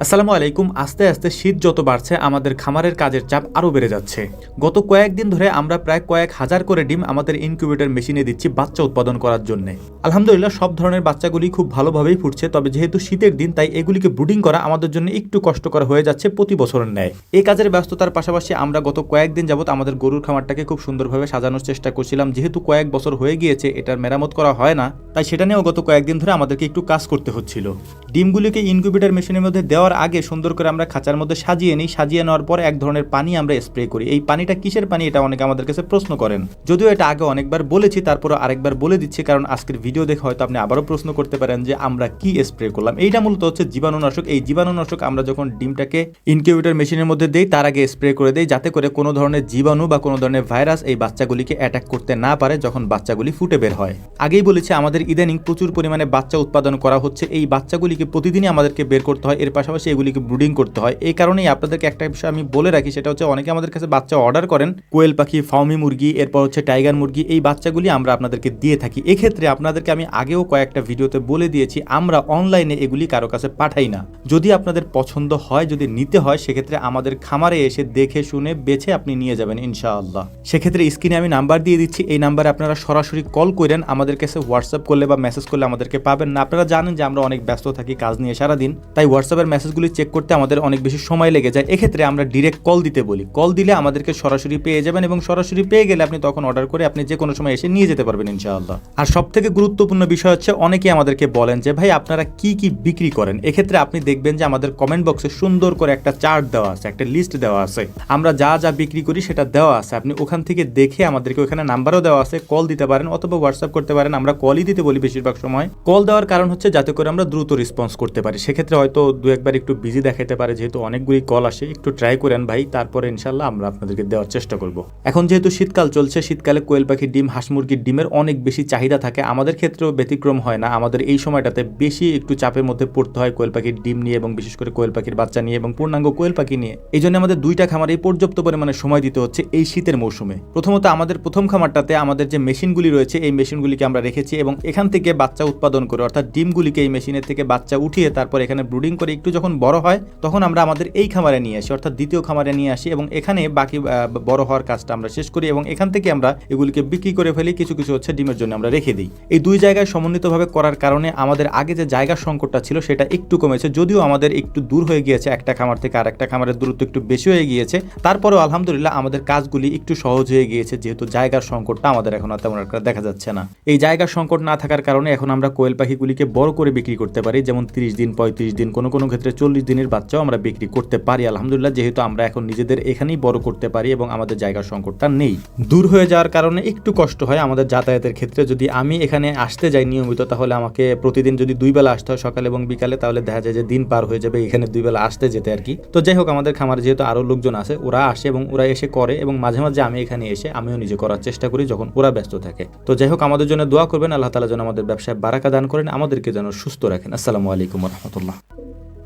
আসসালামু আলাইকুম। আস্তে আস্তে শীত যত বাড়ছে আমাদের খামারের কাজের চাপ আরও বেড়ে যাচ্ছে। গত কয়েকদিন ধরে আমরা প্রায় কয়েক হাজার করে ডিম আমাদের ইনকিউবেটর মেশিনে দিচ্ছি বাচ্চা উৎপাদন করার জন্য। আলহামদুলিল্লাহ সব ধরনের বাচ্চাগুলি খুব ভালোভাবেই ফুটছে, তবে যেহেতু শীতের দিন তাই এগুলিকে ব্রুডিং করা আমাদের জন্য একটু কষ্টকর হয়ে যাচ্ছে প্রতি বছরের ন্যায়। এই কাজের ব্যস্ততার পাশাপাশি আমরা গত কয়েকদিন যাবত আমাদের গরুর খামারটাকে খুব সুন্দরভাবে সাজানোর চেষ্টা করছিলাম। যেহেতু কয়েক বছর হয়ে গিয়েছে এটার মেরামত করা হয় না, তাই সেটা নিয়েও গত কয়েকদিন ধরে আমাদেরকে একটু কাজ করতে হচ্ছিল। ডিমগুলিকে ইনকিউবেটর মেশিনের মধ্যে দেওয়ার আগে সুন্দর করে আমরা খাঁচার মধ্যে সাজিয়ে নিই। সাজিয়ে নেওয়ার পর এক ধরনের পানি আমরা স্প্রে করি। এই পানিটা কিসের পানি, এটা অনেকে আমাদের কাছে প্রশ্ন করেন। যদিও এটা আগে অনেকবার বলেছি, তারপরে আরেকবার বলে দিচ্ছি, কারণ আজকের ভিডিও দেখে হয়তো আপনি আবারও প্রশ্ন করতে পারেন যে আমরা কি স্প্রে করলাম। এইটা মূলত হচ্ছে জীবাণুনাশক। এই জীবাণুনাশক আমরা যখন ডিমটাকে ইনকিউবেটর মেশিনের মধ্যে দেই তার আগে স্প্রে করে দেই, যাতে করে কোনো ধরনের জীবাণু বা কোনো ধরনের ভাইরাস এই বাচ্চাগুলিকে অ্যাটাক করতে না পারে যখন বাচ্চাগুলি ফুটে বের হয়। আগেই বলেছি আমাদের ইদানিং প্রচুর পরিমাণে বাচ্চা উৎপাদন করা হচ্ছে। এই বাচ্চাগুলিকে প্রতিদিনই আমাদেরকে বের করতে হয়, এর পাশাপাশি এগুলিকে ব্রুডিং করতে হয়। এই কারণেই আপনাদেরকে একটা বিষয় আমি বলে রাখি, সেটা হচ্ছে অনেকে আমাদের কাছে বাচ্চা অর্ডার করেন, কোয়েল পাখি, ফাউমি মুরগি, এরপর হচ্ছে টাইগার মুরগি। এই বাচ্চাগুলি আমরা আপনাদেরকে দিয়ে থাকি। এক্ষেত্রে আপনাদেরকে আমি আগেও কয়েকটা ভিডিওতে বলে দিয়েছি আমরা অনলাইনে এগুলি কারো কাছে পাঠাই না। যদি আপনাদের পছন্দ হয়, যদি নিতে হয়, সেক্ষেত্রে আমাদের খামারে এসে দেখে শুনে বেছে আপনি নিয়ে যাবেন ইনশাআল্লাহ। সেক্ষেত্রে স্ক্রিনে আমি নাম্বার দিয়ে দিচ্ছি, এই নাম্বারে আপনারা সরাসরি কল করেন। আমাদের কাছে হোয়াটসঅ্যাপ করলে বা মেসেজ করলে আমাদেরকে পাবেন না। আপনারা জানেন যে আমরা অনেক ব্যস্ত থাকি কাজ নিয়ে সারাদিন, তাই হোয়াটসঅ্যাপের মেসেজগুলি চেক করতে আমাদের অনেক বেশি সময় লেগে যায়। এক্ষেত্রে আমরা ডিরেক্ট কল দিতে বলি। কল দিলে আমাদেরকে সরাসরি পেয়ে যাবেন, এবং সরাসরি পেয়ে গেলে আপনি তখন অর্ডার করে আপনি যে কোনো সময় এসে নিয়ে যেতে পারবেন ইনশাআল্লাহ। আর সব থেকে গুরুত্বপূর্ণ বিষয় হচ্ছে অনেকেই আমাদেরকে বলেন যে ভাই আপনারা কি কি বিক্রি করেন। এক্ষেত্রে আপনি দেখবেন যে আমাদের কমেন্ট বক্সে সুন্দর করে একটা চার্ট দেওয়া আছে, একটা লিস্ট দেওয়া আছে। আমরা যা যা বিক্রি করি সেটা দেওয়া আছে। আপনি ওখান থেকে দেখে আমাদেরকে ওখানে নাম্বারও দেওয়া আছে, কল দিতে পারেন অথবা হোয়াটসঅ্যাপ করতে পারেন। আমরা কলই দিতে বলি বেশিরভাগ সময়। কল দেওয়ার কারণ হচ্ছে যাতে করে আমরা দ্রুত রেসপন্স করতে পারি। সেক্ষেত্রে হয়তো দু একবার একটু বিজি দেখাতে পারে, যেহেতু অনেকগুলি কল আসে। একটু ট্রাই করেন ভাই, তারপরে ইনশাল্লাহ আমরা আপনাদেরকে দেওয়ার চেষ্টা করব। এখন যেহেতু শীতকাল চলছে, শীতকালে কোয়েল পাখির ডিম, হাঁস মুরগির ডিমের অনেক বেশি চাহিদা থাকে। আমাদের ক্ষেত্রেও ব্যতিক্রম হয় না। আমাদের এই সময়টাতে বেশি একটু চাপের মধ্যে পড়তে হয় কোয়েল পাখির ডিম নিয়ে, এবং বিশেষ করে কোয়েল পাখির বাচ্চা নিয়ে এবং পূর্ণাঙ্গ কোয়েল পাখি নিয়ে। এই জন্য আমাদের দুইটা খামারে পর্যাপ্ত পরিমাণে সময় দিতে হচ্ছে এই শীতের মৌসুমে। প্রথমত আমাদের প্রথম খামারটাতে আমাদের যে মেশিনগুলি রয়েছে এই মেশিনগুলিকে আমরা রেখেছি, এবং এখান থেকে বাচ্চা উৎপাদন করে, অর্থাৎ ডিমগুলিকে এই মেশিনের থেকে বাচ্চা উঠিয়ে তারপর এখানে ব্রুডিং করে একটু যখন বড় হয় তখন আমরা আমাদের এই খামারে নিয়ে আসি, অর্থাৎ দ্বিতীয় খামারে নিয়ে আসি, এবং এখানে বাকি বড় হওয়ার কাজটা আমরা শেষ করি, এবং এখান থেকে আমরা এগুলিকে বিক্রি করে ফেলি। কিছু কিছু হচ্ছে ডিমের জন্য আমরা রেখে দিই। এই দুই জায়গায় সমন্বিতভাবে করার কারণে আমাদের আগে যে জায়গার সংকটটা ছিল সেটা একটু কমেছে। যদিও আমাদের একটু দূর হয়ে গিয়েছে, একটা খামার থেকে আর একটা খামারের দূরত্ব একটু বেশি হয়ে গিয়েছে, তারপরেও আলহামদুলিল্লাহ আমাদের কাজগুলি একটু সহজ হয়ে গিয়েছে, যেহেতু জায়গার সংকটটা আমাদের এখন আর তেমন একটা দেখা যাচ্ছে না। এই জায়গার সংকট না থাকার কারণে এখন আমরা কোয়েল পাখিগুলিকে বড় করে বিক্রি করতে পারি, যেমন 30 দিন, 35 দিন, কোনো ক্ষেত্রে 40 দিনের বাচ্চাও আমরা বিক্রি করতে পারি আলহামদুলিল্লাহ, যেহেতু আমরা এখন নিজেদের এখানেই বড় করতে পারি এবং আমাদের জায়গার সংকটটা নেই। দূর হয়ে যাওয়ার কারণে একটু কষ্ট হয় আমাদের যাতায়াতের ক্ষেত্রে। যদি আমি এখানে আসতে যাই নিয়মিত, তাহলে আমাকে প্রতিদিন যদি 2 বেলা আসতে হয়, সকালে এবং বিকালে, তাহলে দেখা যায় যে দিন পার হয়ে যাবে এখানে 2 বেলা আসতে যেতে আর কি। তো যাই হোক, আমাদের খামারে যেহেতু আরো লোকজন আছে, ওরা আসে এবং ওরা এসে করে, এবং মাঝে মাঝে আমি এখানে এসে আমিও নিজে করার চেষ্টা করি যখন ওরা ব্যস্ত থাকে। তো যাই হোক, আমাদের জন্য দোয়া করবেন, আল্লাহ তাআলা যেন আমাদের ব্যবসায় বারাকা দান করেন, আমাদেরকে যেন সুস্থ রাখেন। আসসালামু আলাইকুম ওয়া রাহমাতুল্লাহ।